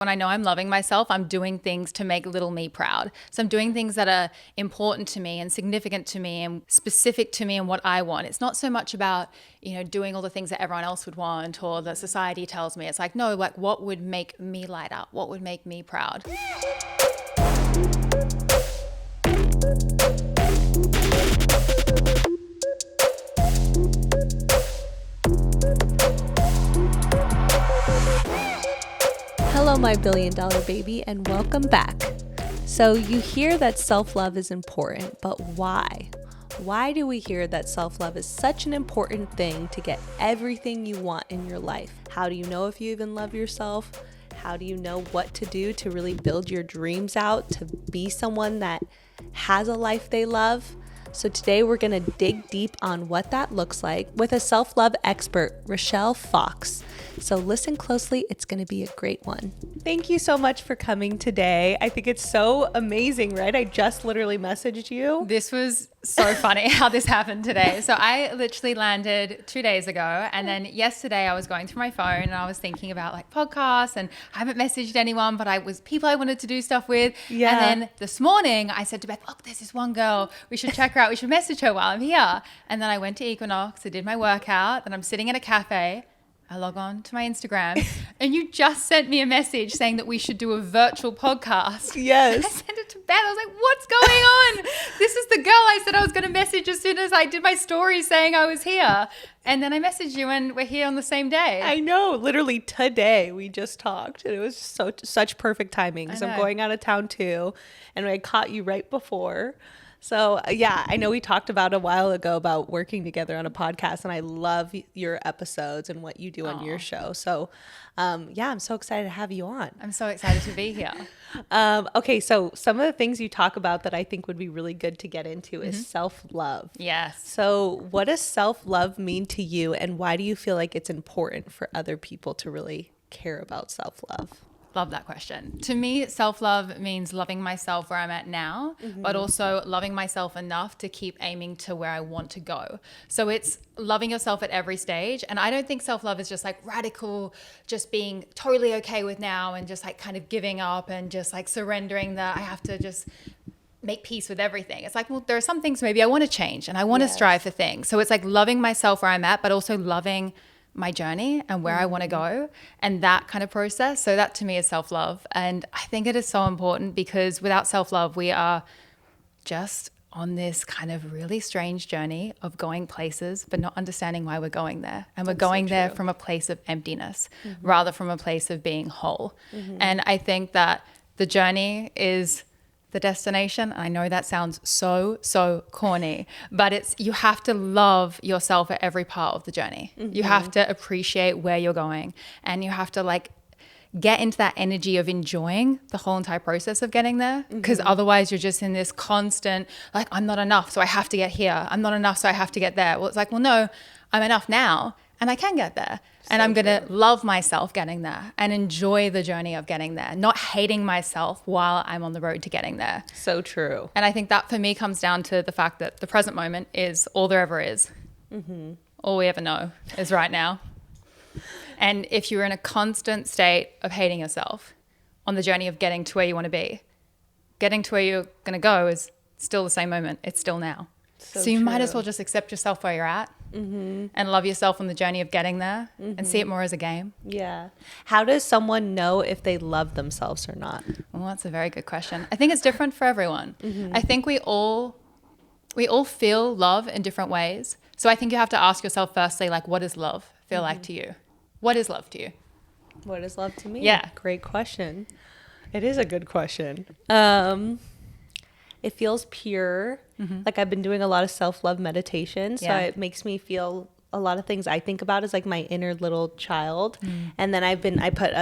When I know I'm loving myself, I'm doing things to make little me proud. So I'm doing things that are important to me and significant to me and specific to me and what I want. It's not so much about, doing all the things that everyone else would want or that society tells me. It's like, no, like what would make me light up? What would make me proud? Hello, my billion-dollar baby, and welcome back. So you hear that self-love is important, but why? Why do we hear that self-love is such an important thing to get everything you want in your life? How do you know if you even love yourself? How do you know what to do to really build your dreams out, to be someone that has a life they love? So today we're going to dig deep on what that looks like with a self-love expert, Rochelle Fox. So listen closely, it's going to be a great one. Thank you so much for coming today. I think it's so amazing, right? I just literally messaged you. This was so funny how this happened today. So I literally landed 2 days ago, and then yesterday I was going through my phone and I was thinking about like podcasts, and I haven't messaged anyone, but I was people I wanted to do stuff with. Yeah. And then this morning I said to Beth, look, there's this one girl, we should check her out. We should message her while I'm here. And then I went to Equinox, I did my workout, then I'm sitting at a cafe. I log on to my Instagram and you just sent me a message saying that we should do a virtual podcast. Yes. And I sent it to Beth. I was like, what's going on? This is the girl I said I was going to message as soon as I did my story saying I was here. And then I messaged you and we're here on the same day. I know. Literally today we just talked and it was such perfect timing because I'm going out of town too. And I caught you right before. So yeah, I know we talked about a while ago about working together on a podcast, and I love your episodes and what you do on your show. So yeah, I'm so excited to have you on. I'm so excited to be here. Okay, so some of the things you talk about that I think would be really good to get into is self-love. Yes. So what does self-love mean to you, and why do you feel like it's important for other people to really care about self-love? Love that question. To me, self-love means loving myself where I'm at now, but also loving myself enough to keep aiming to where I want to go. So it's loving yourself at every stage. And I don't think self-love is just like radical, just being totally okay with now and just like kind of giving up and just like surrendering that I have to just make peace with everything. It's like, well, there are some things maybe I want to change and I want to strive for things. So it's like loving myself where I'm at, but also loving my journey and where I want to go and that kind of process. So that to me is self-love. And I think it is so important because without self-love, we are just on this kind of really strange journey of going places, but not understanding why we're going there. And we're going there from a place of emptiness rather from a place of being whole. And I think that the journey is the destination. I know that sounds so corny, but you have to love yourself at every part of the journey. You have to appreciate where you're going, and you have to like get into that energy of enjoying the whole entire process of getting there, because otherwise you're just in this constant like, I'm not enough, so I have to get here. I'm not enough, so I have to get there. Well, it's like, well, no, I'm enough now and I can get there. And I'm going to love myself getting there and enjoy the journey of getting there, not hating myself while I'm on the road to getting there. So true. And I think that for me comes down to the fact that the present moment is all there ever is. All we ever know is right now. And if you're in a constant state of hating yourself on the journey of getting to where you want to be, getting to where you're going to go is still the same moment. It's still now. So you might as well just accept yourself where you're at and love yourself on the journey of getting there and see it more as a game. Yeah. How does someone know if they love themselves or not? Well, that's a very good question. I think it's different for everyone. I think we all feel love in different ways. So I think you have to ask yourself firstly, like, what does love feel like to you? What is love to you? What is love to me? Yeah. Great question. It is a good question. It feels pure. Like I've been doing a lot of self-love meditation. So it makes me feel a lot of things I think about is like my inner little child. And then I put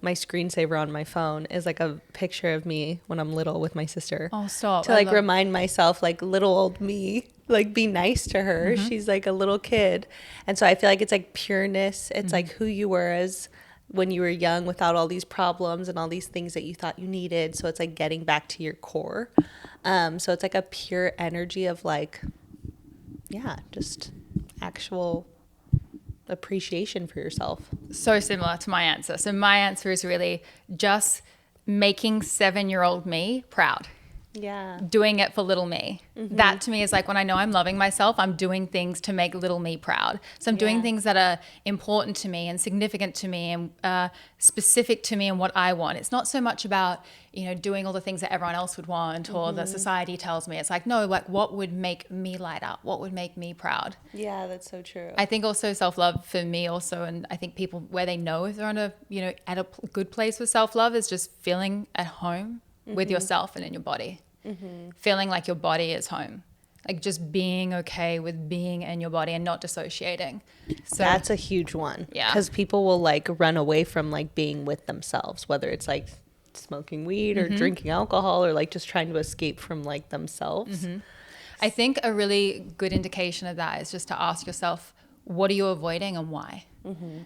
my screensaver on my phone is like a picture of me when I'm little with my sister. Oh, stop. To like remind myself, like little old me, like be nice to her. She's like a little kid. And so I feel like it's like pureness. It's like who you were as when you were young without all these problems and all these things that you thought you needed. So it's like getting back to your core. So it's like a pure energy of like, yeah, just actual appreciation for yourself? So similar to my answer. So my answer is really just making 7-year-old me proud. Yeah. Doing it for little me. That to me is like when I know I'm loving myself, I'm doing things to make little me proud. So I'm doing things that are important to me and significant to me and specific to me and what I want. It's not so much about, doing all the things that everyone else would want or that society tells me. It's like, no, like what would make me light up? What would make me proud? Yeah, that's so true. I think also self-love for me also, and I think people where they know if they're on at a good place with self-love is just feeling at home with yourself and in your body. Feeling like your body is home, like just being okay with being in your body and not dissociating. So that's a huge one. Yeah, because people will like run away from like being with themselves, whether it's like smoking weed or drinking alcohol or like just trying to escape from like themselves. I think a really good indication of that is just to ask yourself, what are you avoiding and why?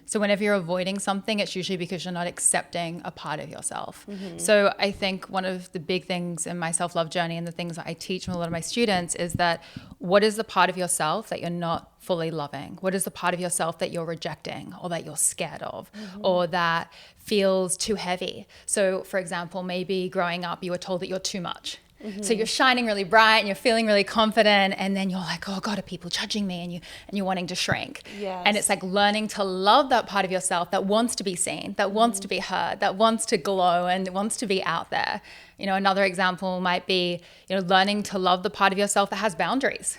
So whenever you're avoiding something, it's usually because you're not accepting a part of yourself. So I think one of the big things in my self-love journey and the things that I teach with a lot of my students is that what is the part of yourself that you're not fully loving? What is the part of yourself that you're rejecting or that you're scared of or that feels too heavy? So for example, maybe growing up, you were told that you're too much. So you're shining really bright and you're feeling really confident, and then you're like, oh God, are people judging me? And you're wanting to shrink. Yes. And it's like learning to love that part of yourself that wants to be seen, that wants to be heard, that wants to glow and wants to be out there. Another example might be, learning to love the part of yourself that has boundaries.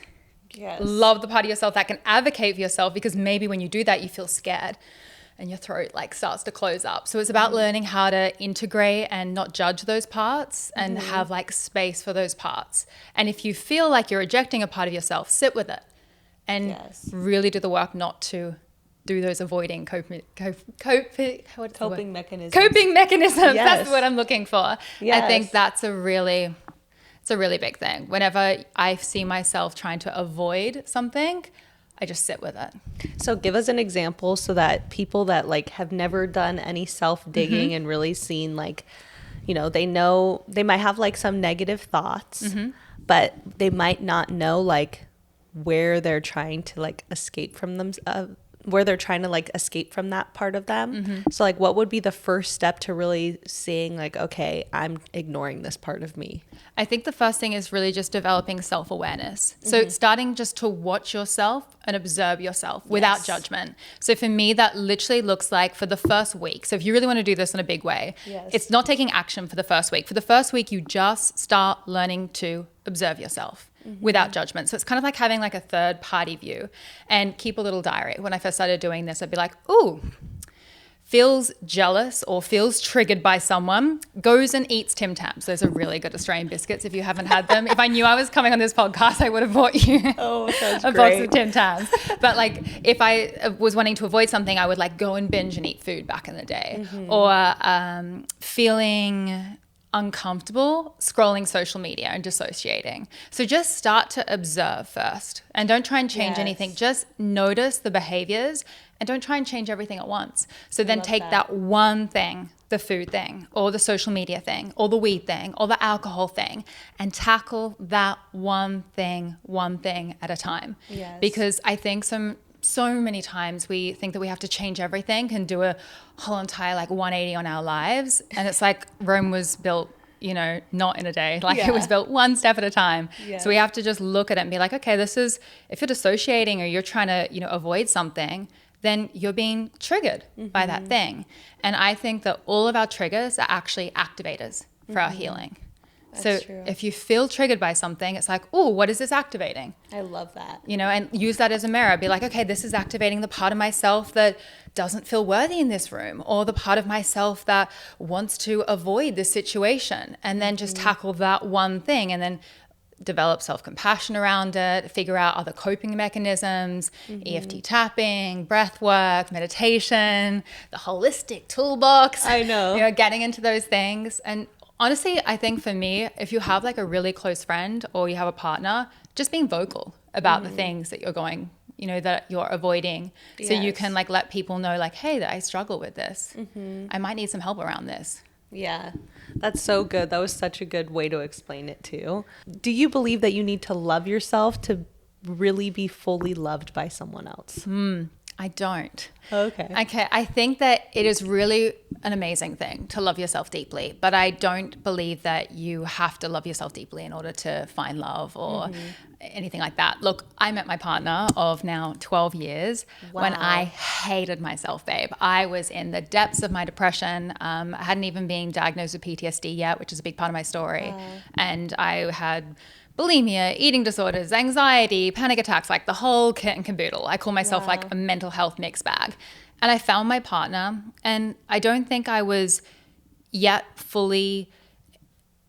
Yes. Love the part of yourself that can advocate for yourself, because maybe when you do that, you feel scared and your throat like starts to close up. So it's about learning how to integrate and not judge those parts and have like space for those parts. And if you feel like you're rejecting a part of yourself, sit with it and really do the work not to do those avoiding coping mechanisms. Coping mechanisms. Yes. That's what I'm looking for. Yes. I think that's a really big thing. Whenever I see myself trying to avoid something, I just sit with it. So give us an example so that people that like have never done any self-digging and really seen like, they know they might have like some negative thoughts, but they might not know like where they're trying to like escape from them, where they're trying to like escape from that part of them. So like what would be the first step to really seeing like, okay, I'm ignoring this part of me? I think the first thing is really just developing self-awareness. So starting just to watch yourself and observe yourself without judgment. So for me, that literally looks like for the first week. So if you really want to do this in a big way, it's not taking action for the first week. For the first week, you just start learning to observe yourself without judgment. So it's kind of like having like a third party view, and keep a little diary. When I first started doing this, I'd be like, ooh, feels jealous or feels triggered by someone, goes and eats Tim Tams. Those are really good Australian biscuits if you haven't had them. If I knew I was coming on this podcast, I would have bought you a box of Tim Tams. But like if I was wanting to avoid something, I would like go and binge and eat food back in the day. Or feeling uncomfortable scrolling social media and dissociating. So just start to observe first and don't try and change anything. Just notice the behaviors and don't try and change everything at once. So then take that one thing, the food thing or the social media thing or the weed thing or the alcohol thing, and tackle that one thing at a time. Because I think so many times we think that we have to change everything and do a whole entire like 180 on our lives. And it's like Rome was built, not in a day. Like it was built one step at a time. So we have to just look at it and be like, okay, this is, if you're dissociating or you're trying to, avoid something, then you're being triggered by that thing. And I think that all of our triggers are actually activators for our healing. That's true. If you feel triggered by something, it's like, oh, what is this activating? I love that. And use that as a mirror. Be like, okay, this is activating the part of myself that doesn't feel worthy in this room, or the part of myself that wants to avoid this situation. And then just tackle that one thing, and then develop self-compassion around it, figure out other coping mechanisms, EFT tapping, breath work, meditation, the holistic toolbox. I know. Getting into those things. And honestly, I think for me, if you have like a really close friend or you have a partner, just being vocal about the things that you're going, that you're avoiding. So you can like let people know like, hey, I struggle with this. I might need some help around this. Yeah, that's so good. That was such a good way to explain it too. Do you believe that you need to love yourself to really be fully loved by someone else? I don't. Okay. Okay, I think that it is really an amazing thing to love yourself deeply, but I don't believe that you have to love yourself deeply in order to find love or anything like that. Look, I met my partner of now 12 years when I hated myself, babe. I was in the depths of my depression. I hadn't even been diagnosed with PTSD yet, which is a big part of my story. And I had bulimia, eating disorders, anxiety, panic attacks, like the whole kit and caboodle. I call myself like a mental health mixed bag. And I found my partner, and I don't think I was yet fully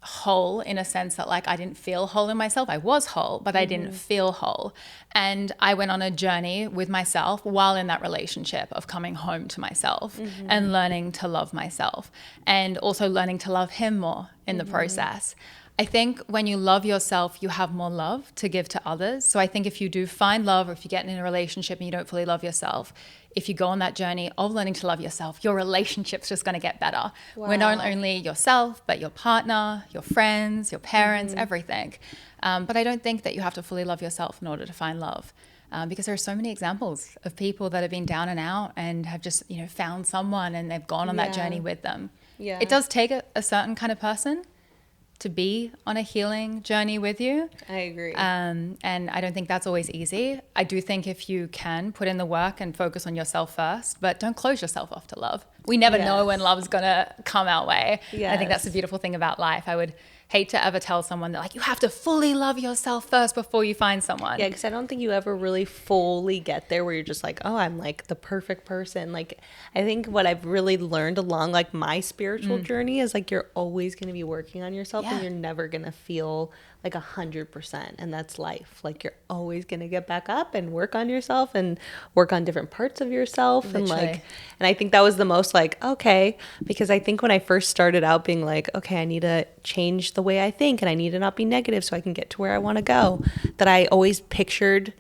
whole in a sense that like I didn't feel whole in myself. I was whole, but I didn't feel whole. And I went on a journey with myself while in that relationship of coming home to myself and learning to love myself, and also learning to love him more in the process. I think when you love yourself, you have more love to give to others. So I think if you do find love, or if you get in a relationship and you don't fully love yourself, if you go on that journey of learning to love yourself, your relationship's just going to get better. With not only yourself, but your partner, your friends, your parents, everything. But I don't think that you have to fully love yourself in order to find love. Because there are so many examples of people that have been down and out and have just, found someone and they've gone on that journey with them. It does take a certain kind of person to be on a healing journey with you. I agree. And I don't think that's always easy. I do think if you can put in the work and focus on yourself first, but don't close yourself off to love. We never know when love's gonna come our way. I think that's the beautiful thing about life. I would hate to ever tell someone that like you have to fully love yourself first before you find someone. Yeah, because I don't think you ever really fully get there where you're just like, oh, I'm like the perfect person. Like, I think what I've really learned along like my spiritual journey is like you're always going to be working on yourself and you're never going to feel like 100%, and that's life. Like you're always going to get back up and work on yourself and work on different parts of yourself. And I think that was the most like, okay, because I think when I first started out being like, okay, I need to change the way I think and I need to not be negative so I can get to where I want to go, that I always pictured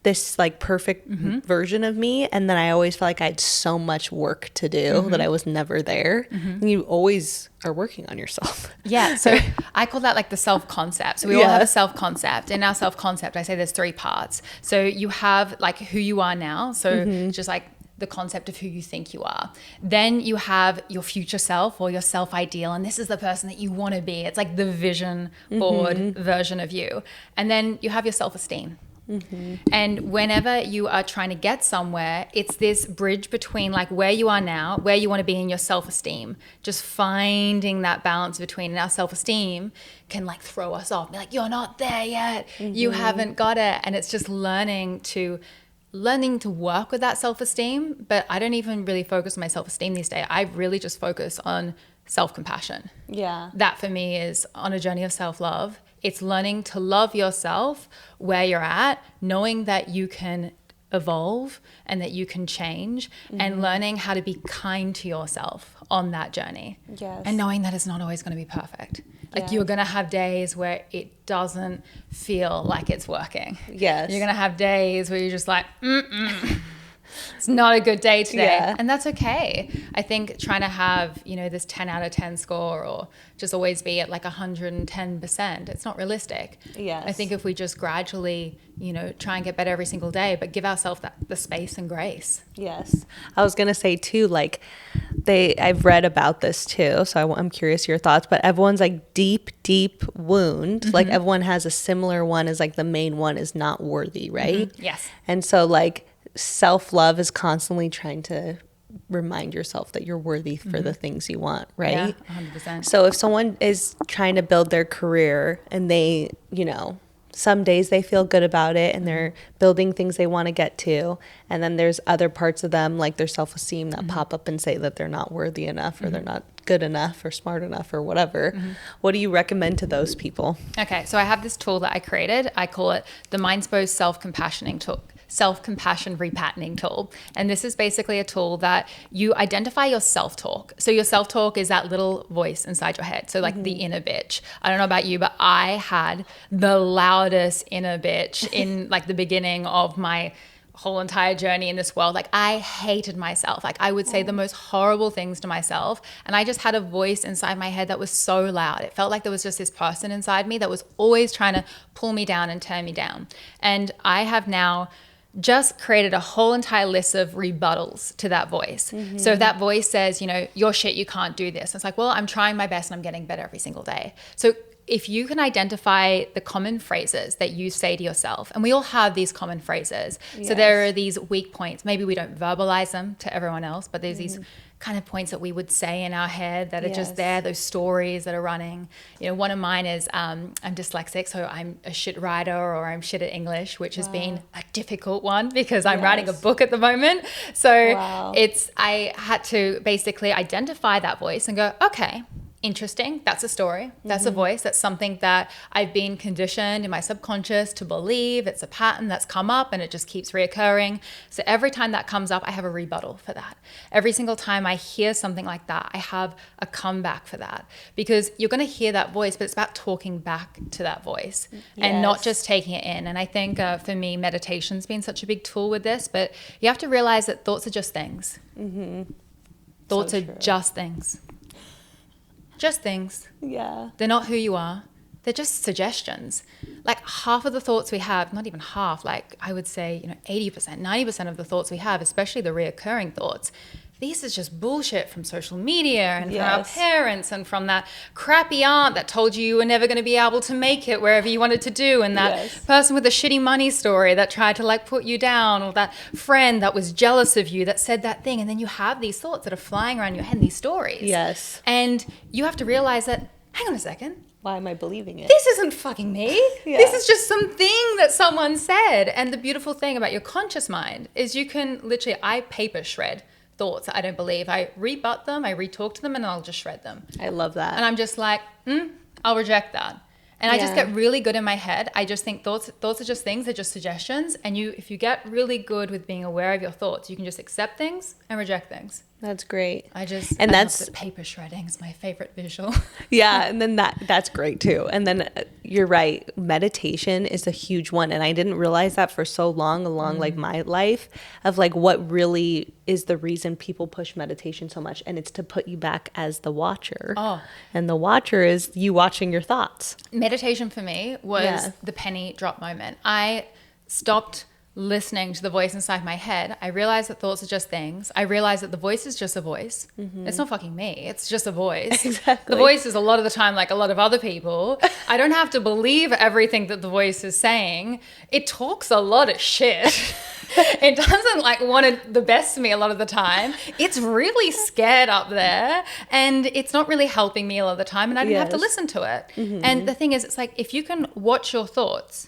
this like perfect version of me, and then I always felt like I had so much work to do that I was never there. And you always are working on yourself. Yeah, so I call that like the self-concept. So we all have a self-concept. In our self-concept, I say there's 3 parts. So you have like who you are now, so just like the concept of who you think you are. Then you have your future self or your self-ideal, and this is the person that you want to be. It's like the vision board version of you. And then you have your self-esteem. And whenever you are trying to get somewhere, it's this bridge between like where you are now, where you want to be in your self-esteem, just finding that balance between. And our self-esteem can like throw us off, be like, you're not there yet, you haven't got it. And it's just learning to work with that self-esteem. But I don't even really focus on my self-esteem these days. I really just focus on self-compassion. That for me is on a journey of self-love. It's learning to love yourself where you're at, knowing that you can evolve and that you can change, and learning how to be kind to yourself on that journey. And knowing that it's not always going to be perfect. Like you're going to have days where it doesn't feel like it's working. You're going to have days where you're just like, it's not a good day today. And that's okay. I think trying to have, this 10 out of 10 score or just always be at like 110%, it's not realistic. I think if we just gradually, try and get better every single day, but give ourselves the space and grace. I was going to say too, like I've read about this too, so I'm curious your thoughts, but everyone's like deep wound, like everyone has a similar one as like the main one is not worthy, right? Yes. And so like self-love is constantly trying to remind yourself that you're worthy for the things you want, right? 100%. So if someone is trying to build their career and they, some days they feel good about it and they're building things they want to get to, and then there's other parts of them like their self-esteem that pop up and say that they're not worthy enough or they're not good enough or smart enough or whatever. What do you recommend to those people? Okay, so I have this tool that I created. I call it the Mindspo self-compassion repatterning tool. And this is basically a tool that you identify your self-talk. So your self-talk is that little voice inside your head. So like the inner bitch. I don't know about you, but I had the loudest inner bitch in like the beginning of my whole entire journey in this world. Like I hated myself. Like I would say the most horrible things to myself. And I just had a voice inside my head that was so loud. It felt like there was just this person inside me that was always trying to pull me down and turn me down. And I have now just created a whole entire list of rebuttals to that voice. So if that voice says, you know, you're shit, you can't do this. It's like, well, I'm trying my best and I'm getting better every single day. So if you can identify the common phrases that you say to yourself, and we all have these common phrases. Yes. So there are these weak points. Maybe we don't verbalize them to everyone else, but there's these kind of points that we would say in our head that are just there, those stories that are running. You know, one of mine is I'm dyslexic, so I'm a shit writer, or I'm shit at English, which has been a difficult one because I'm writing a book at the moment. So I had to basically identify that voice and go, okay, interesting. That's a story. That's a voice. That's something that I've been conditioned in my subconscious to believe. It's a pattern that's come up and it just keeps reoccurring. So every time that comes up, I have a rebuttal for that. Every single time I hear something like that, I have a comeback for that, because you're going to hear that voice, but it's about talking back to that voice and not just taking it in. And I think for me, meditation's been such a big tool with this, but you have to realize that thoughts are just things. Thoughts are just things. Just things. Yeah. They're not who you are. They're just suggestions. Like half of the thoughts we have, not even half, like I would say, 80%, 90% of the thoughts we have, especially the reoccurring thoughts, this is just bullshit from social media and from our parents and from that crappy aunt that told you were never going to be able to make it wherever you wanted to do, and that person with a shitty money story that tried to like put you down, or that friend that was jealous of you that said that thing. And then you have these thoughts that are flying around your head, these stories. Yes. And you have to realize that, hang on a second. Why am I believing it? This isn't fucking me. This is just something that someone said. And the beautiful thing about your conscious mind is you can literally, I paper shred thoughts that I don't believe. I rebut them, I re-talk to them, and I'll just shred them. I love that. And I'm just like, I'll reject that. And I just get really good in my head. I just think thoughts are just things, they're just suggestions. And if you get really good with being aware of your thoughts, you can just accept things and reject things. That's great. That's paper shredding is my favorite visual. Yeah, and then that's great too. And then you're right, meditation is a huge one, and I didn't realize that for so long along like my life of like what really is the reason people push meditation so much, and it's to put you back as the watcher. And the watcher is you watching your thoughts. Meditation for me was the penny drop moment. I stopped listening to the voice inside my head. I realized that thoughts are just things. I realized that the voice is just a voice. It's not fucking me. It's just a voice. Exactly. The voice is a lot of the time like a lot of other people. I don't have to believe everything that the voice is saying. It talks a lot of shit. It doesn't like want the best of me a lot of the time. It's really scared up there, and it's not really helping me a lot of the time, and I don't have to listen to it. And the thing is, it's like if you can watch your thoughts,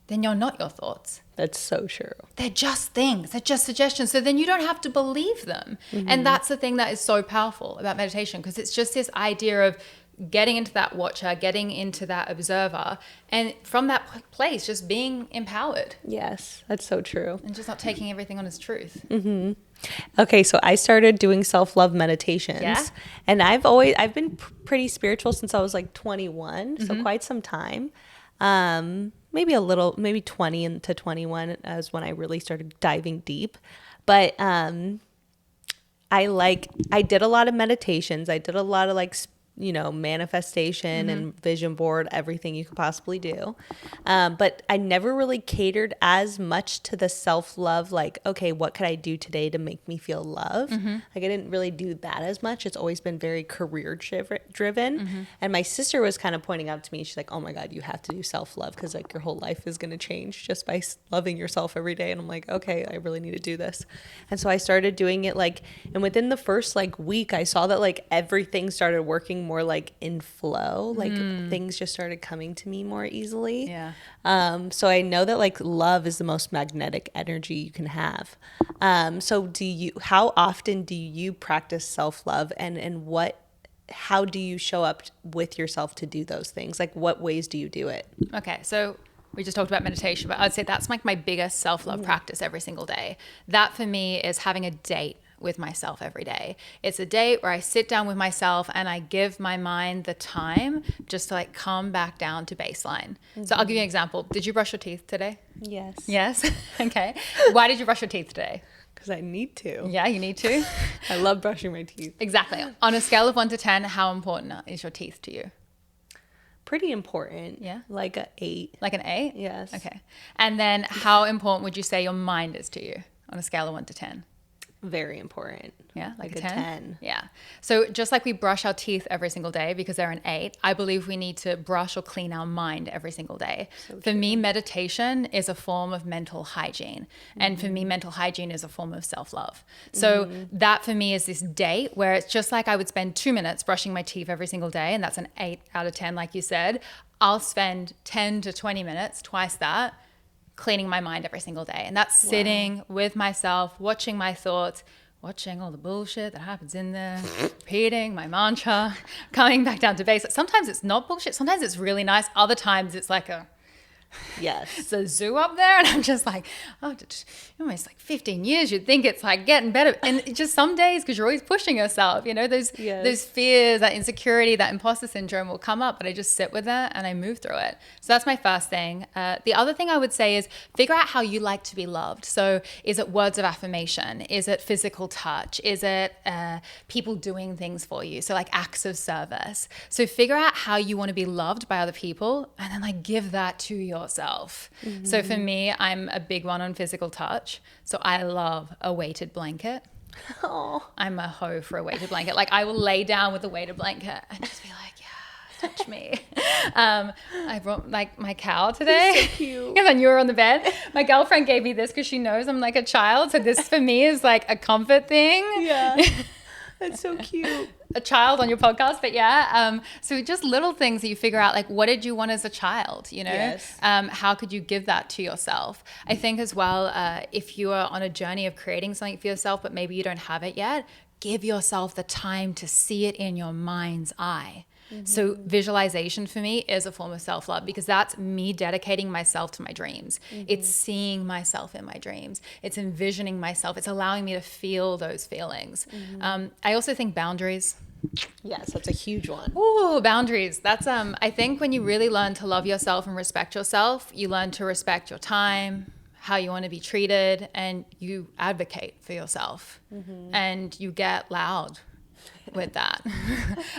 then you're not your thoughts. That's so true. They're just things. They're just suggestions. So then you don't have to believe them. And that's the thing that is so powerful about meditation, because it's just this idea of getting into that watcher, getting into that observer, and from that place, just being empowered. Yes, that's so true. And just not taking everything on as truth. Okay, so I started doing self-love meditations, and I've been pretty spiritual since I was like 21, so quite some time. Maybe 20 to 21 is when I really started diving deep. But I did a lot of meditations. I did a lot of manifestation and vision board, everything you could possibly do. But I never really catered as much to the self-love, like, okay, what could I do today to make me feel loved? Like I didn't really do that as much. It's always been very career driven. And my sister was kind of pointing out to me, she's like, oh my God, you have to do self-love because like your whole life is going to change just by loving yourself every day. And I'm like, okay, I really need to do this. And so I started doing it and within the first week, I saw that everything started working more in flow, things just started coming to me more easily. So I know that love is the most magnetic energy you can have. So how often do you practice self-love, and how do you show up with yourself to do those things? What ways do you do it? Okay, so we just talked about meditation, but I'd say that's my biggest self-love practice every single day. That for me is having a date with myself every day. It's a date where I sit down with myself and I give my mind the time just to come back down to baseline. So I'll give you an example. Did you brush your teeth today? Yes. Yes? Okay. Why did you brush your teeth today? Because I need to. Yeah, you need to. I love brushing my teeth. Exactly. On a scale of 1 to 10, how important is your teeth to you? pretty important. Yeah. Like a 8. Like an 8? Yes. Okay. And then how important would you say your mind is to you on a scale of 1 to 10? Very important. Yeah, like a 10? 10? Yeah. So just like we brush our teeth every single day because they're an 8, I believe we need to brush or clean our mind every single day. For me, meditation is a form of mental hygiene. And for me, mental hygiene is a form of self-love. So that for me is this date where it's just like I would spend 2 minutes brushing my teeth every single day, and that's an 8 out of 10, like you said. I'll spend 10 to 20 minutes, twice that, cleaning my mind every single day. And that's sitting with myself, watching my thoughts, watching all the bullshit that happens in there, repeating my mantra, coming back down to basics. Sometimes it's not bullshit. Sometimes it's really nice. Other times it's like it's a zoo up there, and I'm just like, almost like 15 years. You'd think it's like getting better, and it just some days, because you're always pushing yourself, those fears, that insecurity, that imposter syndrome will come up, but I just sit with it and I move through it. So that's my first thing. The other thing I would say is figure out how you like to be loved. So is it words of affirmation? Is it physical touch? Is it people doing things for you? So like acts of service. So figure out how you want to be loved by other people, and then like give that to yourself. So for me, I'm a big one on physical touch. So I love a weighted blanket. I'm a hoe for a weighted blanket. Like I will lay down with a weighted blanket and just be like, yeah, touch me. I brought like my cow today. It's so cute. And then you were on the bed. My girlfriend gave me this because she knows I'm like a child. So this for me is like a comfort thing. Yeah. That's so cute. A child on your podcast, but so just little things that you figure out, like what did you want as a child, Yes. How could you give that to yourself? I think as well, if you are on a journey of creating something for yourself, but maybe you don't have it yet, give yourself the time to see it in your mind's eye. So visualization for me is a form of self-love, because that's me dedicating myself to my dreams. It's seeing myself in my dreams. It's envisioning myself. It's allowing me to feel those feelings. I also think boundaries. Yes, that's a huge one. Ooh, boundaries. That's I think when you really learn to love yourself and respect yourself, you learn to respect your time, how you want to be treated, and you advocate for yourself. And you get loud with that.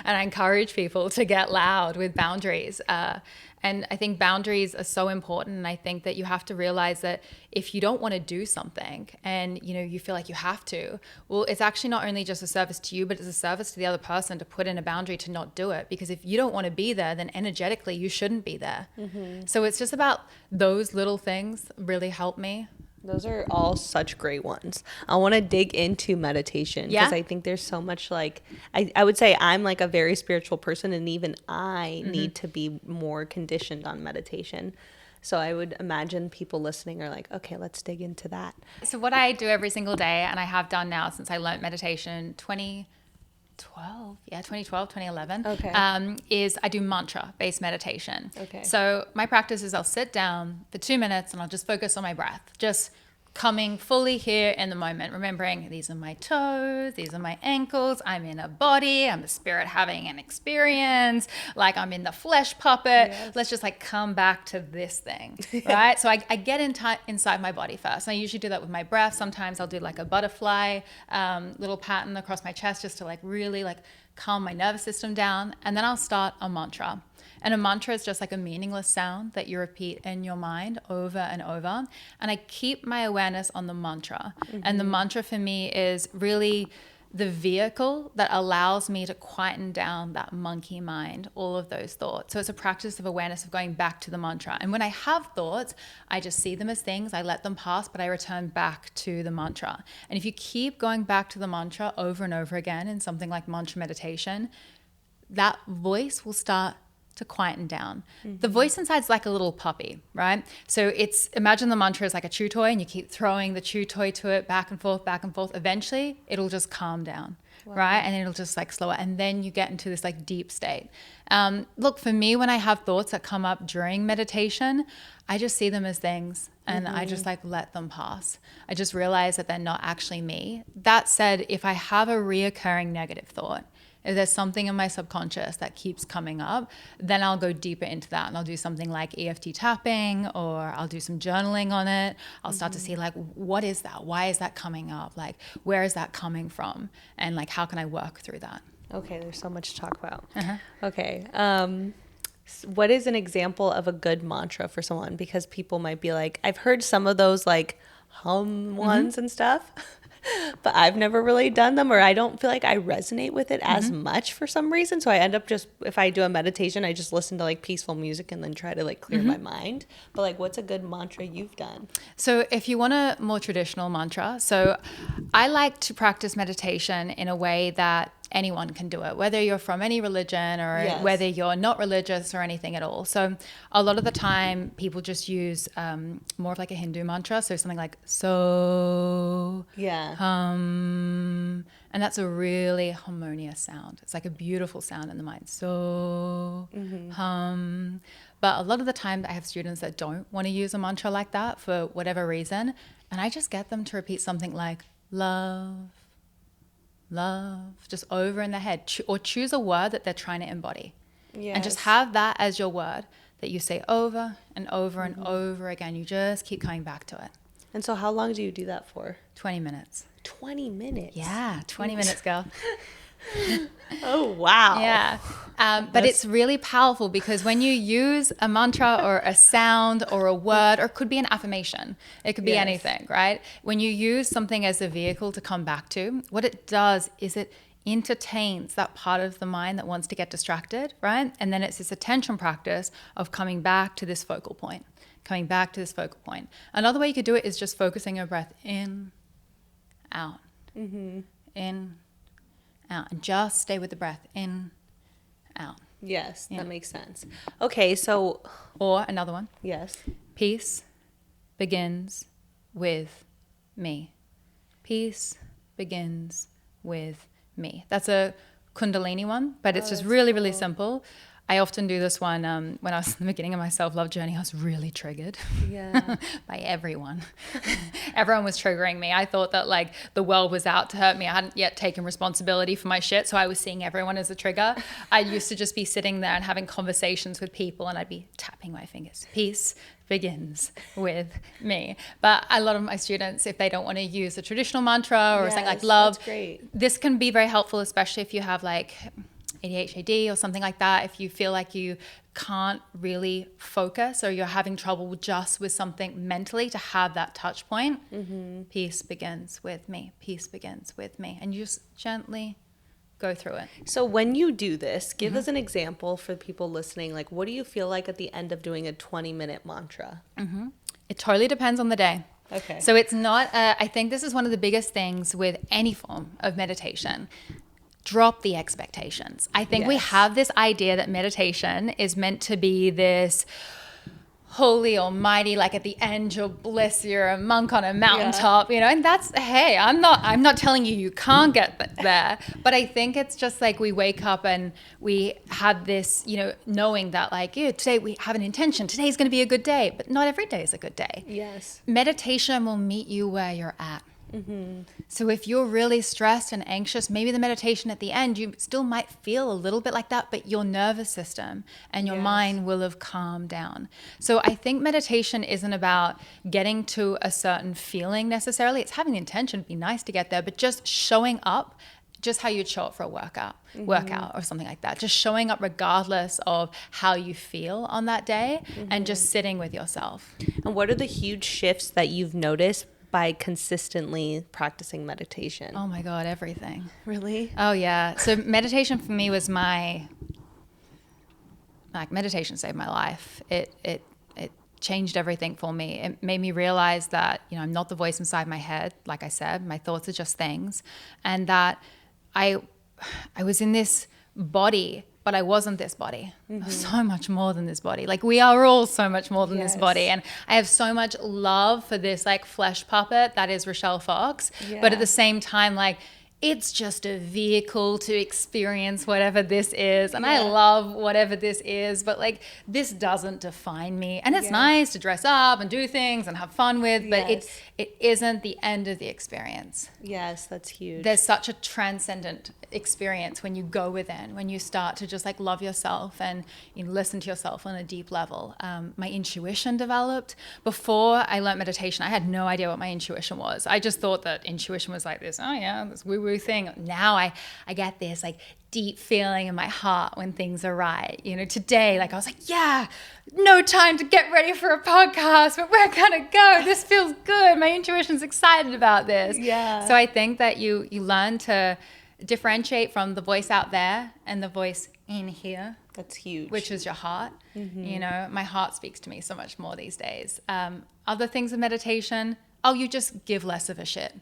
And I encourage people to get loud with boundaries. And I think boundaries are so important. And I think that you have to realize that if you don't want to do something and you feel like you have to, well, it's actually not only just a service to you, but it's a service to the other person to put in a boundary to not do it. Because if you don't want to be there, then energetically you shouldn't be there. So it's just about those little things really help me. Those are all such great ones. I want to dig into meditation because I think there's so much like, I would say I'm like a very spiritual person, and even I need to be more conditioned on meditation. So I would imagine people listening are like, okay, let's dig into that. So what I do every single day, and I have done now since I learned meditation 2011, is I do mantra-based meditation. So my practice is I'll sit down for 2 minutes and I'll just focus on my breath, just coming fully here in the moment, remembering these are my toes, these are my ankles, I'm in a body, I'm a spirit having an experience, like I'm in the flesh puppet. Let's just like come back to this thing, right? So I get inside my body first. And I usually do that with my breath. Sometimes I'll do like a butterfly little pattern across my chest just to like really like calm my nervous system down. And then I'll start a mantra. And a mantra is just like a meaningless sound that you repeat in your mind over and over. And I keep my awareness on the mantra. And the mantra for me is really the vehicle that allows me to quieten down that monkey mind, all of those thoughts. So it's a practice of awareness of going back to the mantra. And when I have thoughts, I just see them as things, I let them pass, but I return back to the mantra. And if you keep going back to the mantra over and over again in something like mantra meditation, that voice will start to quieten down. The voice inside's like a little puppy, right? So imagine the mantra is like a chew toy, and you keep throwing the chew toy to it back and forth. Eventually it'll just calm down, right? And it'll just like slower. And then you get into this like deep state. Look, for me, when I have thoughts that come up during meditation, I just see them as things and I just like let them pass. I just realize that they're not actually me. That said, if I have a reoccurring negative thought, if there's something in my subconscious that keeps coming up, then I'll go deeper into that and I'll do something like EFT tapping, or I'll do some journaling on it. I'll start to see like, what is that? Why is that coming up? Like, where is that coming from? And like, how can I work through that? Okay, there's so much to talk about. Okay. What is an example of a good mantra for someone? Because people might be like, I've heard some of those like hum ones and stuff, but I've never really done them, or I don't feel like I resonate with it as much for some reason. So I end up just, if I do a meditation, I just listen to like peaceful music and then try to like clear my mind. But like, what's a good mantra you've done? So if you want a more traditional mantra, so I like to practice meditation in a way that anyone can do it, whether you're from any religion or whether you're not religious or anything at all. So a lot of the time people just use more of like a Hindu mantra. So something like so, and that's a really harmonious sound. It's like a beautiful sound in the mind. So, but a lot of the time I have students that don't want to use a mantra like that for whatever reason. And I just get them to repeat something like love, love, just over in their head, or choose a word that they're trying to embody. And just have that as your word that you say over and over and over again. You just keep coming back to it. And so how long do you do that for? 20 minutes. 20 minutes? Yeah, 20 minutes, girl. Oh, wow. Yeah. But it's really powerful because when you use a mantra or a sound or a word, or it could be an affirmation, it could be anything, right? When you use something as a vehicle to come back to, what it does is it entertains that part of the mind that wants to get distracted, right? And then it's this attention practice of coming back to this focal point, coming back to this focal point. Another way you could do it is just focusing your breath in, out, in, out, and just stay with the breath in, out. Yes, that makes sense. Okay, so. Or another one. Yes. Peace begins with me. Peace begins with me. That's a Kundalini one, but it's just really, really simple. I often do this one when I was in the beginning of my self-love journey. I was really triggered by everyone. Everyone was triggering me. I thought that like the world was out to hurt me. I hadn't yet taken responsibility for my shit, so I was seeing everyone as a trigger. I used to just be sitting there and having conversations with people, and I'd be tapping my fingers. Peace begins with me. But a lot of my students, if they don't want to use a traditional mantra or something like love, this can be very helpful, especially if you have like ADHD or something like that. If you feel like you can't really focus or you're having trouble just with something mentally, to have that touch point. Peace begins with me. Peace begins with me. And you just gently go through it. So when you do this, give us an example for people listening. Like, what do you feel like at the end of doing a 20-minute mantra? It totally depends on the day. Okay. So it's not, I think this is one of the biggest things with any form of meditation. Drop the expectations. I think we have this idea that meditation is meant to be this holy almighty, like at the end you're bliss, you're a monk on a mountaintop, you know, and that's, hey, I'm not telling you can't get there, but I think it's just like we wake up and we have this, you know, knowing that like, yeah, today we have an intention, today's going to be a good day, but not every day is a good day. Yes. Meditation will meet you where you're at. So if you're really stressed and anxious, maybe the meditation at the end, you still might feel a little bit like that, but your nervous system and your mind will have calmed down. So I think meditation isn't about getting to a certain feeling necessarily. It's having the intention, it'd be nice to get there, but just showing up, just how you'd show up for a workout or something like that. Just showing up regardless of how you feel on that day and just sitting with yourself. And what are the huge shifts that you've noticed by consistently practicing meditation? Oh my God, everything. Really? Oh yeah. So meditation for me was meditation saved my life. It changed everything for me. It made me realize that, you know, I'm not the voice inside my head. Like I said, my thoughts are just things. And that I was in this body, but I wasn't this body. I was so much more than this body. Like we are all so much more than this body. And I have so much love for this like flesh puppet that is Rochelle Fox. But at the same time, like it's just a vehicle to experience whatever this is. And I love whatever this is, but like this doesn't define me. And it's nice to dress up and do things and have fun with, but it isn't the end of the experience. Yes, that's huge. There's such a transcendent experience when you go within, when you start to just like love yourself and you listen to yourself on a deep level. My intuition developed. Before I learned meditation, I had no idea what my intuition was. I just thought that intuition was like this, oh yeah, this woo-woo woo thing. Now I get this like deep feeling in my heart when things are right. You know, today, like I was like, yeah, no time to get ready for a podcast, but we're gonna go. This feels good. My intuition's excited about this. Yeah. So I think that you learn to differentiate from the voice out there and the voice in here. That's huge. Which is your heart. You know, my heart speaks to me so much more these days. Other things of meditation, you just give less of a shit.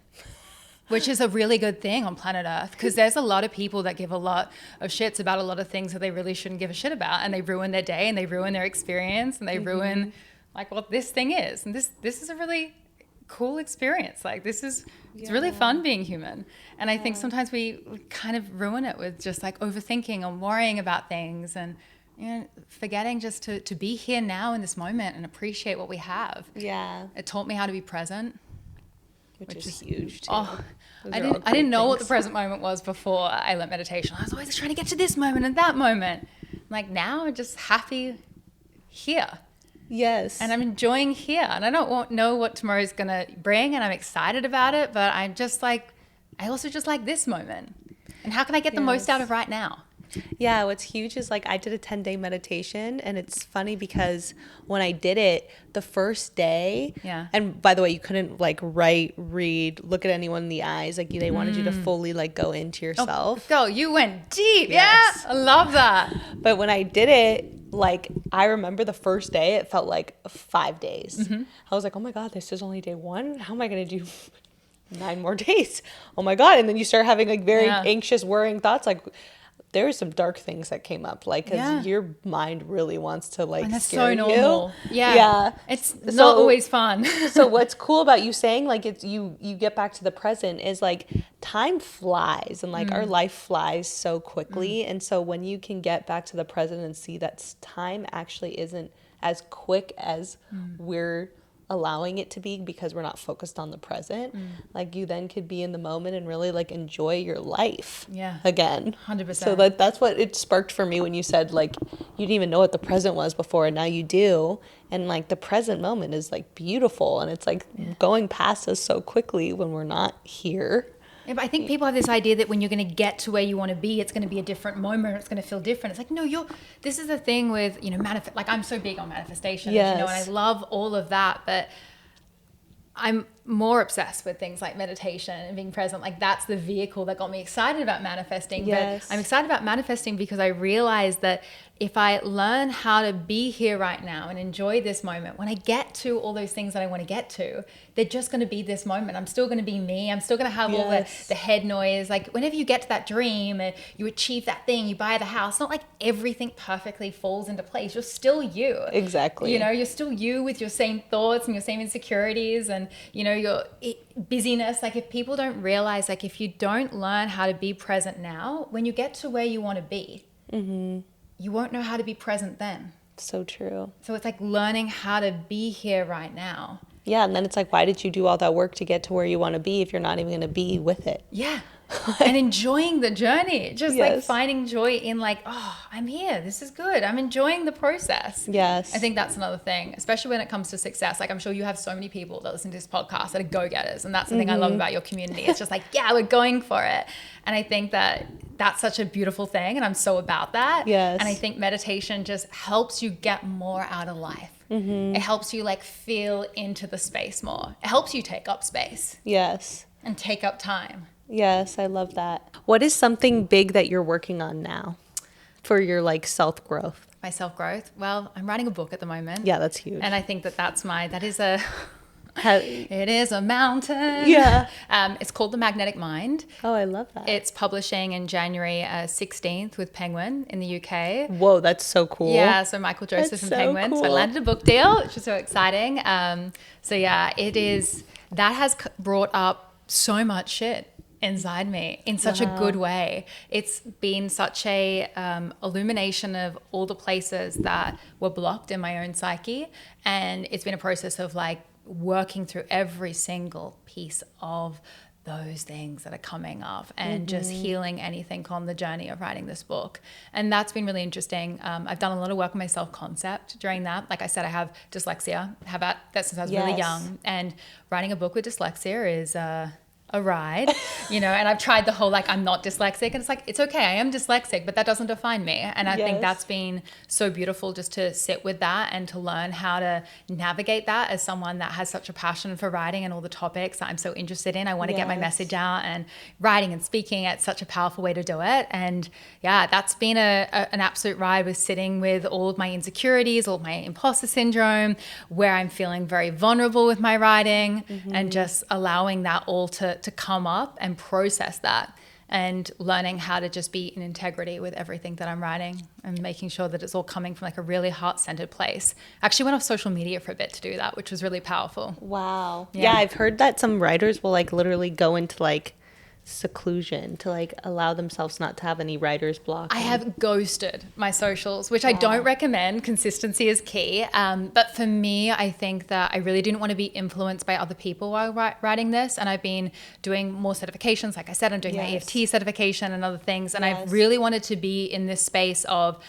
Which is a really good thing on planet Earth, because there's a lot of people that give a lot of shits about a lot of things that they really shouldn't give a shit about, and they ruin their day and they ruin their experience and they ruin like what this thing is. And this is a really cool experience. Like it's really fun being human. And I think sometimes we kind of ruin it with just like overthinking and worrying about things and, you know, forgetting just to be here now in this moment and appreciate what we have. Yeah. It taught me how to be present. Which is huge too. I didn't know what the present moment was before I learned meditation. I was always trying to get to this moment and that moment. Like now I'm just happy here. Yes. And I'm enjoying here. And I don't know what tomorrow's going to bring, and I'm excited about it, but I also just like this moment. And how can I get the most out of right now? Yeah, what's huge is like I did a 10-day meditation, and it's funny because when I did it the first day, and by the way, you couldn't like write, read, look at anyone in the eyes. Like they wanted you to fully like go into yourself. Go, you went deep. Yes. Yeah, I love that. But when I did it, like I remember the first day, it felt like 5 days. I was like, oh my God, this is only day 1. How am I going to do 9 more days? Oh my God. And then you start having like very anxious, worrying thoughts. Like there were some dark things that came up, like, because your mind really wants to like and that's scare so normal. you. Yeah. It's not always fun. So what's cool about you saying like it's you get back to the present is like time flies, and like our life flies so quickly. And so when you can get back to the present and see that time actually isn't as quick as we're allowing it to be because we're not focused on the present, like you then could be in the moment and really like enjoy your life again. 100%. So that's what it sparked for me when you said like you didn't even know what the present was before, and now you do. And like the present moment is like beautiful, and it's like going past us so quickly when we're not here. Yeah, but I think people have this idea that when you're going to get to where you want to be, it's going to be a different moment. It's going to feel different. It's like, no, this is the thing with, you know, like I'm so big on manifestation, you know, and I love all of that, but I'm more obsessed with things like meditation and being present. Like that's the vehicle that got me excited about manifesting. But I'm excited about manifesting because I realized that if I learn how to be here right now and enjoy this moment, when I get to all those things that I want to get to, they're just going to be this moment. I'm still going to be me. I'm still going to have all the head noise. Like whenever you get to that dream and you achieve that thing, you buy the house, not like everything perfectly falls into place. You're still you. Exactly. You know, you're still you with your same thoughts and your same insecurities and, you know, your busyness. Like if people don't realize, like if you don't learn how to be present now, when you get to where you want to be, you won't know how to be present then. So true. So it's like learning how to be here right now. Yeah, and then it's like, why did you do all that work to get to where you want to be if you're not even going to be with it? Yeah. And enjoying the journey. Just like finding joy in like, oh, I'm here. This is good. I'm enjoying the process. Yes. I think that's another thing, especially when it comes to success. Like I'm sure you have so many people that listen to this podcast that are go-getters. And that's the thing I love about your community. It's just like, yeah, we're going for it. And I think that that's such a beautiful thing. And I'm so about that. Yes. And I think meditation just helps you get more out of life. It helps you like feel into the space more. It helps you take up space. Yes. And take up time. Yes, I love that. What is something big that you're working on now for your like self-growth? My self-growth? Well, I'm writing a book at the moment. Yeah, that's huge. And I think that is it is a mountain. Yeah. It's called The Magnetic Mind. Oh, I love that. It's publishing in January 16th with Penguin in the UK. Whoa, that's so cool. Yeah, so Michael Joseph that's and so Penguin. Cool. So I landed a book deal, which is so exciting. So yeah, that has brought up so much shit inside me in such a good way. It's been such a illumination of all the places that were blocked in my own psyche, and it's been a process of like working through every single piece of those things that are coming up and just healing anything on the journey of writing this book. And that's been really interesting. I've done a lot of work on my self-concept during that. Like I said, I have dyslexia. Have had that since I was really young, and writing a book with dyslexia is a ride, and I've tried the whole, like, I'm not dyslexic, and it's like, it's okay, I am dyslexic, but that doesn't define me. And I think that's been so beautiful, just to sit with that and to learn how to navigate that as someone that has such a passion for writing and all the topics that I'm so interested in. I want to get my message out, and writing and speaking, it's such a powerful way to do it. And yeah, that's been an absolute ride, with sitting with all of my insecurities, all of my imposter syndrome, where I'm feeling very vulnerable with my writing, and just allowing that all to come up and process that, and learning how to just be in integrity with everything that I'm writing, and making sure that it's all coming from like a really heart-centered place. I actually went off social media for a bit to do that, which was really powerful. Wow. Yeah, I've heard that some writers will like literally go into like seclusion to like allow themselves not to have any writer's block. I have ghosted my socials, which I don't recommend. Consistency is key. But for me, I think that I really didn't want to be influenced by other people while writing this. And I've been doing more certifications. Like I said, I'm doing my EFT certification and other things. And I've really wanted to be in this space of,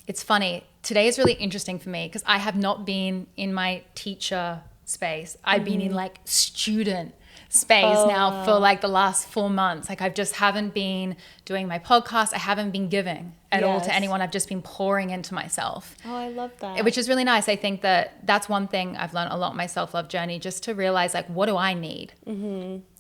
it's funny, today is really interesting for me because I have not been in my teacher space. I've been in like student space now for like the last 4 months. Like, I just haven't been doing my podcast. I haven't been giving at all to anyone. I've just been pouring into myself. Oh, I love that. Which is really nice. I think that that's one thing I've learned a lot in my self-love journey, just to realize like, what do I need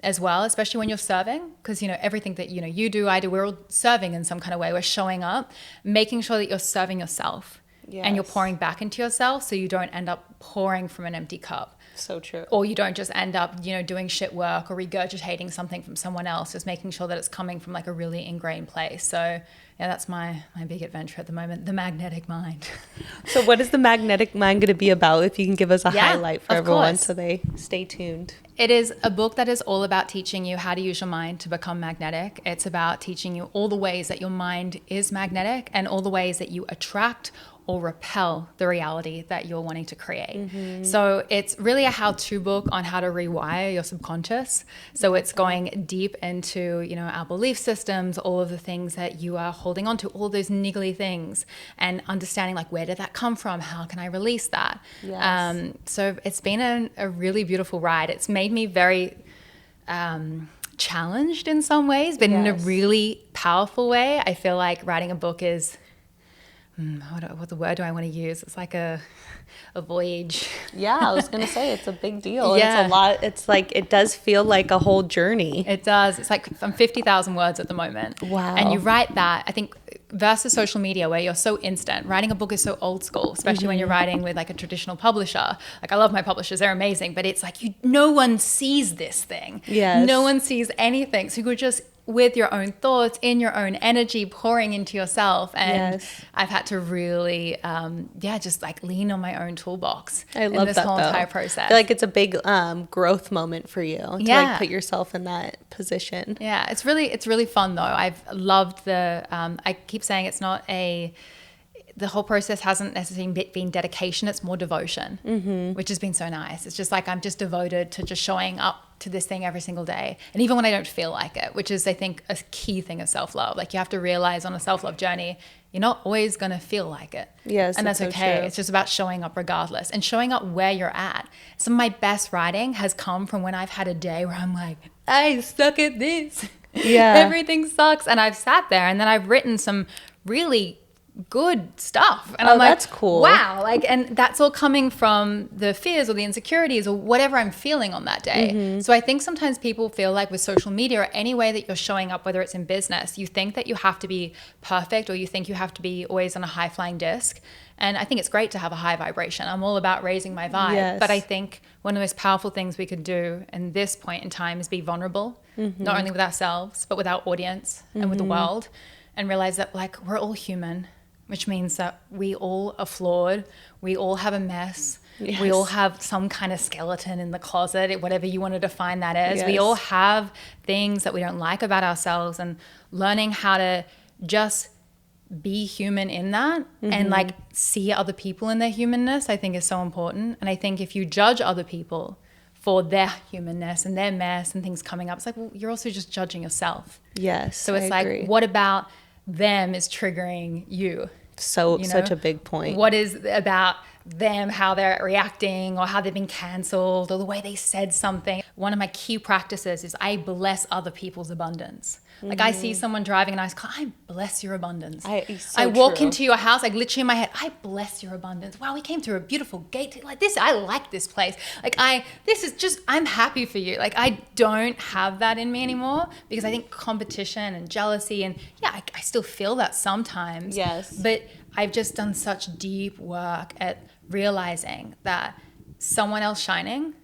as well, especially when you're serving, because everything that you do, I do, we're all serving in some kind of way. We're showing up, making sure that you're serving yourself and you're pouring back into yourself, so you don't end up pouring from an empty cup. So true. Or you don't just end up, doing shit work or regurgitating something from someone else, just making sure that it's coming from like a really ingrained place. So yeah, that's my big adventure at the moment, the magnetic mind. So what is the magnetic mind going to be about? If you can give us a highlight for everyone, so they stay tuned. It is a book that is all about teaching you how to use your mind to become magnetic. It's about teaching you all the ways that your mind is magnetic, and all the ways that you attract or repel the reality that you're wanting to create. So it's really a how-to book on how to rewire your subconscious. So it's going deep into, our belief systems, all of the things that you are holding on to, all those niggly things, and understanding like, where did that come from? How can I release that? So it's been a really beautiful ride. It's made me very challenged in some ways, but in a really powerful way. I feel like writing a book is, what the word do I want to use? It's like a voyage. Yeah, I was going to say it's a big deal. Yeah. It's a lot. It's like, it does feel like a whole journey. It does. It's like I'm 50,000 words at the moment. Wow. And you write that, I think, versus social media where you're so instant. Writing a book is so old school, especially when you're writing with like a traditional publisher. Like, I love my publishers, they're amazing, but it's like no one sees this thing. Yes. No one sees anything. So you're just with your own thoughts, in your own energy, pouring into yourself. And I've had to really, just like lean on my own toolbox. I love in this that, whole though. entire process. I feel like it's a big growth moment for you to like put yourself in that position. Yeah, it's really fun though. I've loved I keep saying it's not the whole process hasn't necessarily been dedication, it's more devotion, which has been so nice. It's just like, I'm just devoted to just showing up to this thing every single day. And even when I don't feel like it, which is, I think, a key thing of self-love. Like, you have to realize on a self-love journey, you're not always going to feel like it. Yes. And that's so okay. true. It's just about showing up regardless, and showing up where you're at. Some of my best writing has come from when I've had a day where I'm like, I suck at this. Yeah. Everything sucks. And I've sat there and then I've written some really good stuff, and I'm like, that's cool. Wow. Like, and that's all coming from the fears or the insecurities or whatever I'm feeling on that day. So I think sometimes people feel like with social media or any way that you're showing up, whether it's in business, you think that you have to be perfect, or you think you have to be always on a high flying disc. And I think it's great to have a high vibration. I'm all about raising my vibe. But I think one of the most powerful things we could do in this point in time is be vulnerable, not only with ourselves, but with our audience and with the world, and realize that like, we're all human, which means that we all are flawed. We all have a mess. Yes. We all have some kind of skeleton in the closet, whatever you want to define that as. Yes. We all have things that we don't like about ourselves, and learning how to just be human in that and like see other people in their humanness, I think is so important. And I think if you judge other people for their humanness and their mess and things coming up, it's like, well, you're also just judging yourself. Yes. So it's like, what about them is triggering you? Such a big point. What is about them, how they're reacting or how they've been cancelled or the way they said something. One of my key practices is I bless other people's abundance. Like I see someone driving a nice car, I bless your abundance. I walk into your house, like literally in my head, I bless your abundance. Wow, we came through a beautiful gate like this. I like this place. Like I'm happy for you. Like I don't have that in me anymore because I think competition and jealousy and I still feel that sometimes. Yes. But I've just done such deep work at realizing that someone else shining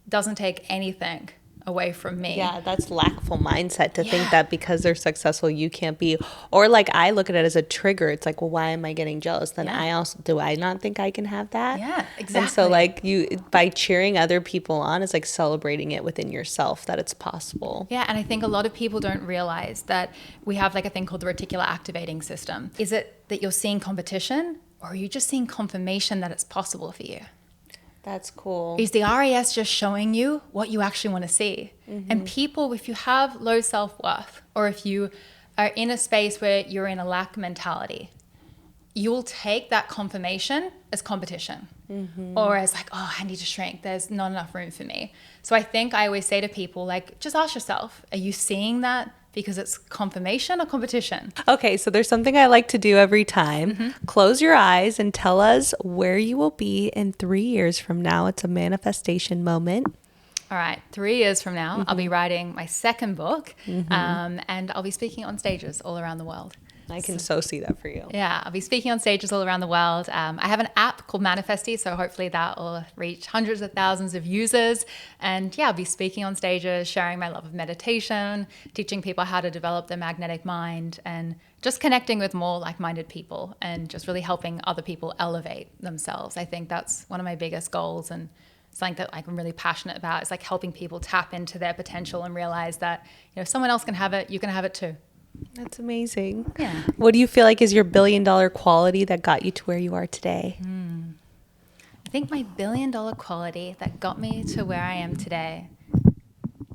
doesn't take anything away from me. Yeah, that's lackful mindset to think that because they're successful you can't be. Or like I look at it as a trigger. It's like, well, why am I getting jealous? Then do I not think I can have that? Yeah, exactly. And so like by cheering other people on, it's like celebrating it within yourself that it's possible. Yeah, and I think a lot of people don't realize that we have like a thing called the reticular activating system. Is it that you're seeing competition or are you just seeing confirmation that it's possible for you? That's cool. Is the RAS just showing you what you actually want to see? And people, if you have low self-worth or if you are in a space where you're in a lack mentality, you will take that confirmation as competition or as like, oh, I need to shrink. There's not enough room for me. So I think I always say to people, like, just ask yourself, are you seeing that because it's confirmation or competition? Okay, so there's something I like to do every time. Close your eyes and tell us where you will be in 3 years from now. It's a manifestation moment. All right, 3 years from now, I'll be writing my second book and I'll be speaking on stages all around the world. I can so see that for you. Yeah, I'll be speaking on stages all around the world. I have an app called Manifesty, so hopefully that will reach hundreds of thousands of users. And I'll be speaking on stages, sharing my love of meditation, teaching people how to develop their magnetic mind, and just connecting with more like-minded people and just really helping other people elevate themselves. I think that's one of my biggest goals and something that I'm really passionate about is like helping people tap into their potential and realize that, if someone else can have it, you can have it too. That's amazing. Yeah. What do you feel like is your $1 billion quality that got you to where you are today? I think my $1 billion quality that got me to where I am today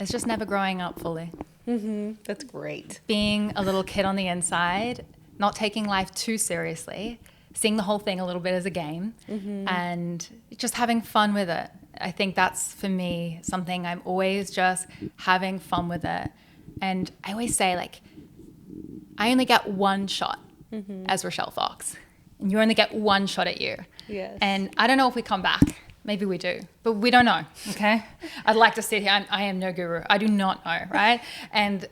is just never growing up fully. That's great. Being a little kid on the inside, not taking life too seriously, seeing the whole thing a little bit as a game, and just having fun with it. I think that's, for me, something I'm always just having fun with it. And I always say, like, I only get one shot as Rochelle Fox, and you only get one shot at you. Yes. And I don't know if we come back. Maybe we do, but we don't know, okay? I'd like to sit here. I am no guru. I do not know, right? And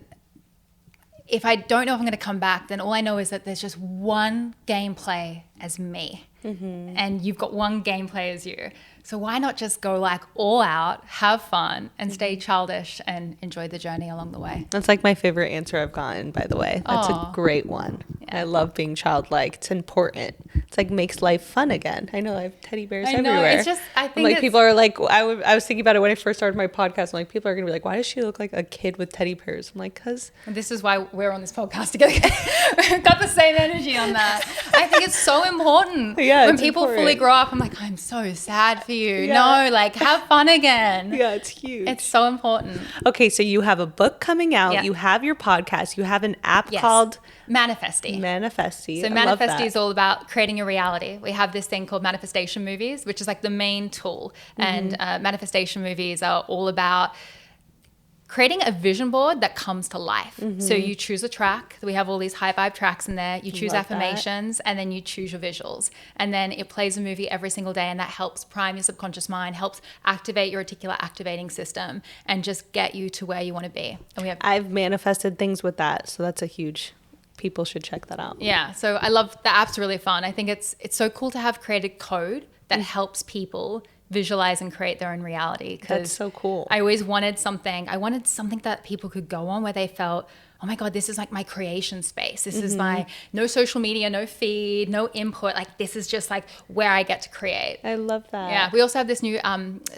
if I don't know if I'm going to come back, then all I know is that there's just one gameplay as me. And you've got one gameplay as you. So why not just go like all out, have fun, and stay childish and enjoy the journey along the way? That's like my favorite answer I've gotten, by the way. That's a great one. Yeah. I love being childlike. It's important. It's like makes life fun again. I know I have teddy bears everywhere. It's just, I think like people are like, I was thinking about it when I first started my podcast. I'm like, people are going to be like, why does she look like a kid with teddy bears? I'm like, because. This is why we're on this podcast together. We've got the same energy on that. I think it's so important. Yeah, when people fully grow up, I'm like, I'm so sad for you. No, like have fun again. Yeah, it's huge. It's so important. Okay, so you have a book coming out. Yeah. You have your podcast. You have an app called Manifesty. So Manifesty is all about creating a reality. We have this thing called manifestation movies, which is like the main tool. And manifestation movies are all about creating a vision board that comes to life. So you choose a track. We have all these high vibe tracks in there. You choose affirmations and then you choose your visuals. And then it plays a movie every single day, and that helps prime your subconscious mind, helps activate your reticular activating system and just get you to where you want to be. And I've manifested things with that. So that's a huge, people should check that out. Yeah. So I love, the app's really fun. I think it's so cool to have created code that helps people visualize and create their own reality. That's so cool. I always wanted something. I wanted something that people could go on where they felt, oh my God, this is like my creation space. This is my, no social media, no feed, no input. Like this is just like where I get to create. I love that. Yeah. We also have this new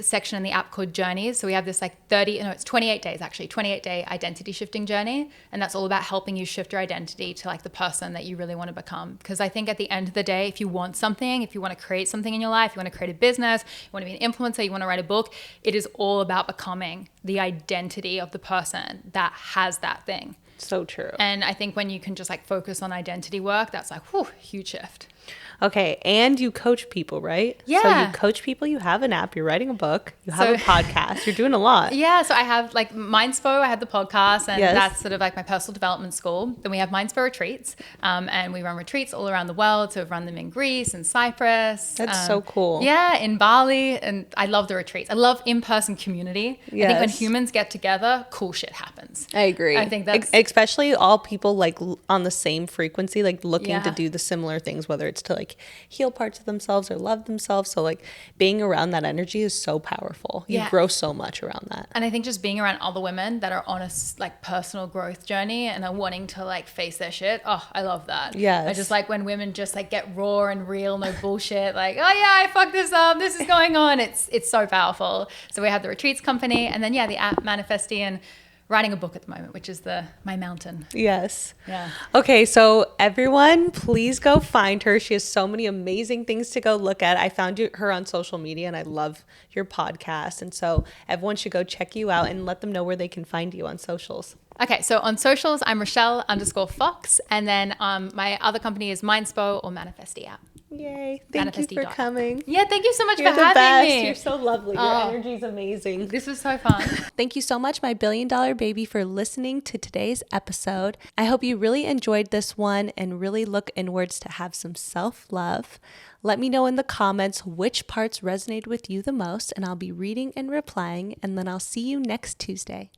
section in the app called Journeys. So we have this like 28 days actually, 28-day identity shifting journey. And that's all about helping you shift your identity to like the person that you really want to become. Because I think at the end of the day, if you want something, if you want to create something in your life, you want to create a business, you want to be an influencer, you want to write a book, it is all about becoming the identity of the person that has that thing. So true. And I think when you can just like focus on identity work, that's like, whew, huge shift. Okay, and you coach people, right? Yeah. So you coach people, you have an app, you're writing a book, you have a podcast, you're doing a lot. Yeah, so I have like Mindspo, I have the podcast, and Yes. that's sort of like my personal development school. Then we have Mindspo retreats, and we run retreats all around the world. So we've run them in Greece and Cyprus. That's so cool. Yeah, in Bali, and I love the retreats. I love in-person community. I think when Yes. humans get together, cool shit happens. I agree. I think that's... Especially all people like on the same frequency, like looking to Yeah. do the similar things, whether it's to like heal parts of themselves or love themselves. So like being around that energy is so powerful. You Yeah. grow so much around that. And I think just being around other women that are on a like personal growth journey and are wanting to like face their shit. Oh, I love that. Yes. I just like when women just like get raw and real, no bullshit. Like, oh yeah, I fucked this up. This is going on. It's so powerful. So we have the retreats company, and then the app Manifesting, and writing a book at the moment, which is my mountain. Yes. Yeah. Okay, so everyone, please go find her. She has so many amazing things to go look at. I found her on social media, and I love your podcast. And so everyone should go check you out and let them know where they can find you on socials. Okay, so on socials, I'm Rochelle_Fox, and then my other company is Mindspo or Manifesting app. Yay. Thank you for Manifesting. coming. Yeah, thank you so much You're for the having best. me. You're so lovely. Your Oh. energy is amazing. This was so fun. Thank you so much, my billion-dollar baby, for listening to today's episode. I hope you really enjoyed this one and really look inwards to have some self-love. Let me know in the comments which parts resonated with you the most, and I'll be reading and replying, and then I'll see you next Tuesday.